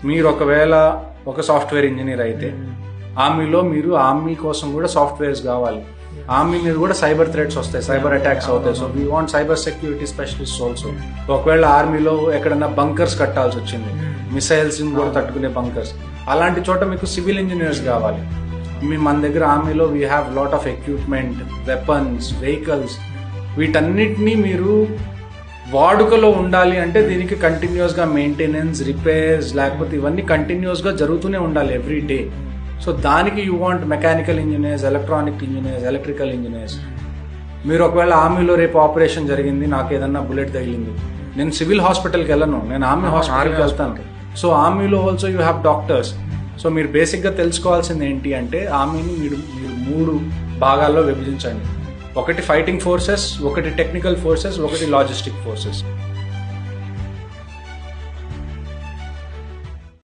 మీరు ఒకవేళ ఒక సాఫ్ట్వేర్ ఇంజనీర్ అయితే ఆర్మీలో మీరు ఆర్మీ కోసం కూడా సాఫ్ట్వేర్స్ కావాలి. ఆర్మీ మీద కూడా సైబర్ థ్రెట్స్ వస్తాయి, సైబర్ అటాక్స్ అవుతాయి. So we want cyber security specialist also. ఒకవేళ ఆర్మీలో ఎక్కడన్నా బంకర్స్ కట్టాల్సి వచ్చింది, మిసైల్స్ కూడా తట్టుకునే బంకర్స్, అలాంటి చోట మీకు సివిల్ ఇంజనీర్స్ కావాలి. మన దగ్గర ఆర్మీలో we have lot of equipment, weapons, vehicles, వీటన్నిటినీ మీరు వాడుకలో ఉండాలి అంటే దీనికి కంటిన్యూస్గా మెయింటెనెన్స్, రిపేర్స్, లేకపోతే ఇవన్నీ కంటిన్యూస్గా జరుగుతూనే ఉండాలి ఎవ్రీ డే. సో దానికి you want mechanical engineers, electronic engineers, electrical engineers. మీరు ఒకవేళ ఆర్మీలో రేపు ఆపరేషన్ జరిగింది, నాకు ఏదన్నా బుల్లెట్ తగిలింది, నేను సివిల్ హాస్పిటల్కి వెళ్ళను, నేను ఆర్మీ హాస్పిటల్కి వెళ్తాను. సో ఆర్మీలో also you have doctors. So మీరు బేసిక్గా తెలుసుకోవాల్సింది ఏంటి అంటే ఆర్మీని మీరు 3 భాగాల్లో విభజించండి. ఒకటి ఫైటింగ్ ఫోర్సెస్, ఒకటి టెక్నికల్ ఫోర్సెస్, ఒకటి లాజిస్టిక్ ఫోర్సెస్.